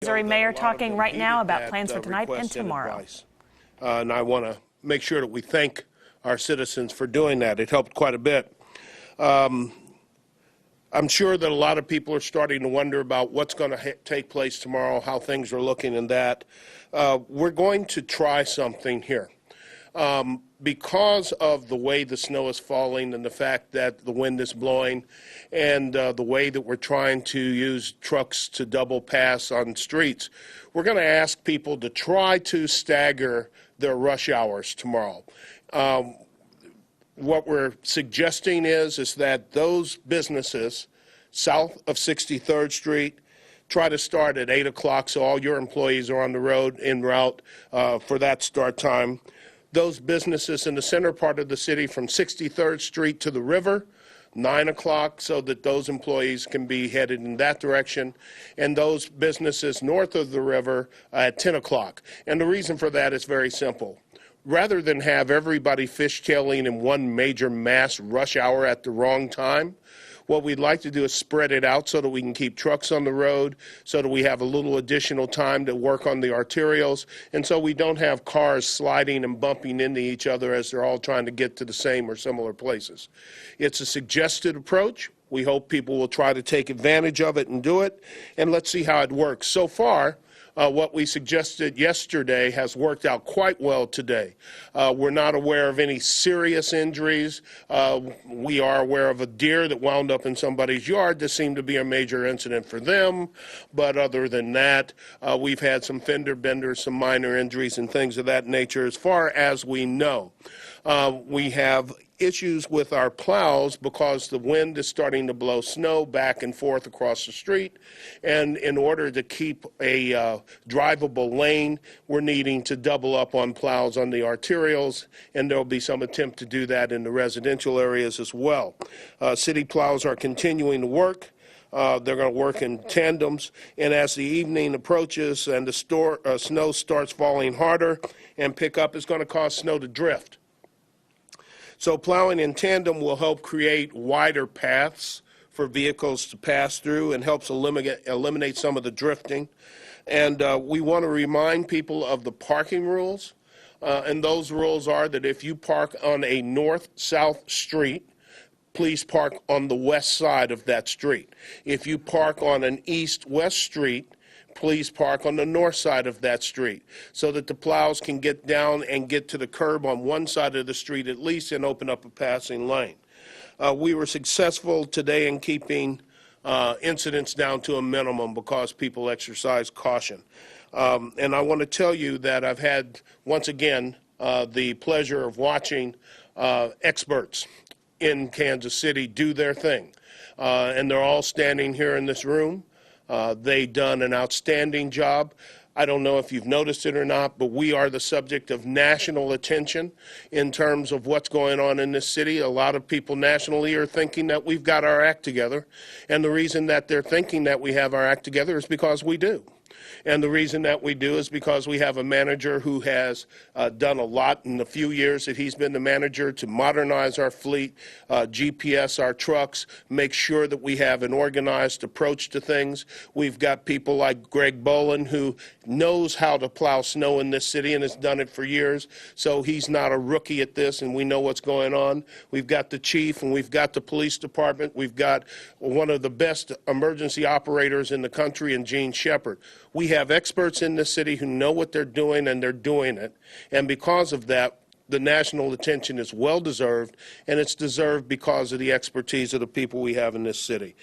Missouri Mayor talking right now about plans for tonight and tomorrow. And I want to make sure that we thank our citizens for doing that. It helped quite a bit. I'm sure that a lot of people are starting to wonder about what's going to take place tomorrow, how things are looking in that. We're going to try something here. Because of the way the snow is falling and the fact that the wind is blowing and the way that we're trying to use trucks to double pass on streets, we're going to ask people to try to stagger their rush hours tomorrow. What we're suggesting is that those businesses south of 63rd Street try to start at 8 o'clock so all your employees are on the road en route for that start time. Those businesses in the center part of the city from 63rd Street to the river, 9 o'clock, so that those employees can be headed in that direction, and those businesses north of the river at 10 o'clock. And the reason for that is very simple. Rather than have everybody fishtailing in one major mass rush hour at the wrong time, what we'd like to do is spread it out so that we can keep trucks on the road, so that we have a little additional time to work on the arterials, and so we don't have cars sliding and bumping into each other as they're all trying to get to the same or similar places. It's a suggested approach. We hope people will try to take advantage of it and do it, and let's see how it works. So far, what we suggested yesterday has worked out quite well today. We're not aware of any serious injuries. We are aware of a deer that wound up in somebody's yard. This seemed to be a major incident for them. But other than that, we've had some fender benders, some minor injuries and things of that nature as far as we know. We have issues with our plows because the wind is starting to blow snow back and forth across the street, and in order to keep a drivable lane, we're needing to double up on plows on the arterials, and there'll be some attempt to do that in the residential areas as well. City plows are continuing to work. They're going to work in tandems, and as the evening approaches and the snow starts falling harder and pickup is going to cause snow to drift. So plowing in tandem will help create wider paths for vehicles to pass through and helps eliminate some of the drifting. And we want to remind people of the parking rules. And those rules are that if you park on a north-south street, please park on the west side of that street. If you park on an east-west street, please park on the north side of that street so that the plows can get down and get to the curb on one side of the street at least and open up a passing lane. We were successful today in keeping incidents down to a minimum because people exercise caution. And I want to tell you that I've had, once again, the pleasure of watching experts in Kansas City do their thing. And they're all standing here in this room. They've done an outstanding job. I don't know if you've noticed it or not, but we are the subject of national attention in terms of what's going on in this city. A lot of people nationally are thinking that we've got our act together, and the reason that they're thinking that we have our act together is because we do. And the reason that we do is because we have a manager who has done a lot in the few years that he's been the manager to modernize our fleet, GPS our trucks, make sure that we have an organized approach to things. We've got people like Greg Bolin who knows how to plow snow in this city and has done it for years. So he's not a rookie at this, and we know what's going on. We've got the chief and we've got the police department. We've got one of the best emergency operators in the country in Gene Shepard. We have experts in this city who know what they're doing, and they're doing it. And because of that, the national attention is well-deserved, and it's deserved because of the expertise of the people we have in this city.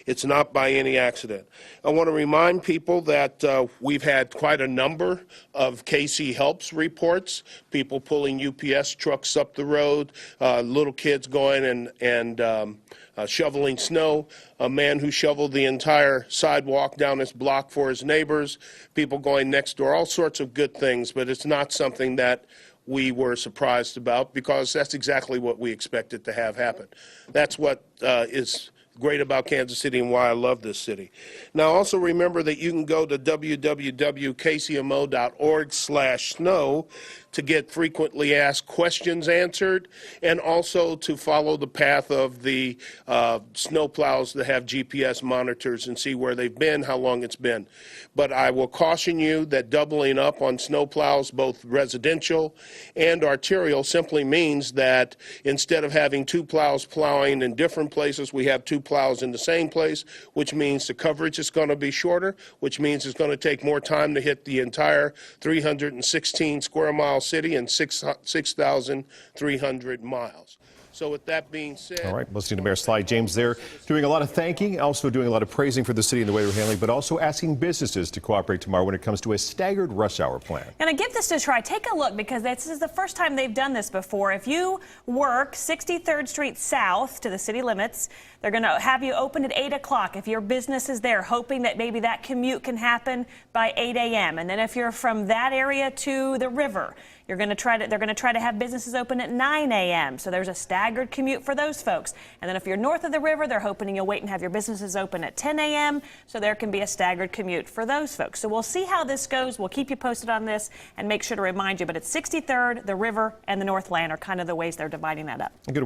It's not by any accident. I want to remind people that we've had quite a number of KC Helps reports, people pulling UPS trucks up the road, little kids going and shoveling snow, a man who shoveled the entire sidewalk down his block for his neighbors, people going next door, all sorts of good things, but it's not something that we were surprised about because that's exactly what we expected to have happen. That's what is great about Kansas City and why I love this city. Now, also remember that you can go to www.kcmo.org/snow to get frequently asked questions answered, and also to follow the path of the snowplows that have GPS monitors and see where they've been, how long it's been. But I will caution you that doubling up on snowplows, both residential and arterial, simply means that instead of having two plows plowing in different places, we have two plows in the same place, which means the coverage is going to be shorter, which means it's going to take more time to hit the entire 316 square mile city and 6,300 miles. So with that being said... All right, listening to Mayor Sly James there, doing a lot of thanking, also doing a lot of praising for the city and the way they're handling, but also asking businesses to cooperate tomorrow when it comes to a staggered rush hour plan. And I give this a try. Take a look, because this is the first time they've done this before. If you work 63rd Street South to the city limits, they're going to have you open at 8 o'clock. If your business is there, hoping that maybe that commute can happen by 8 a.m. And then if you're from that area to the river, they're going to try to have businesses open at 9 a.m. So there's a staggered commute for those folks. And then if you're north of the river, they're hoping you'll wait and have your businesses open at 10 a.m. So there can be a staggered commute for those folks. So we'll see how this goes. We'll keep you posted on this and make sure to remind you. But it's 63rd, the river, and the Northland are kind of the ways they're dividing that up.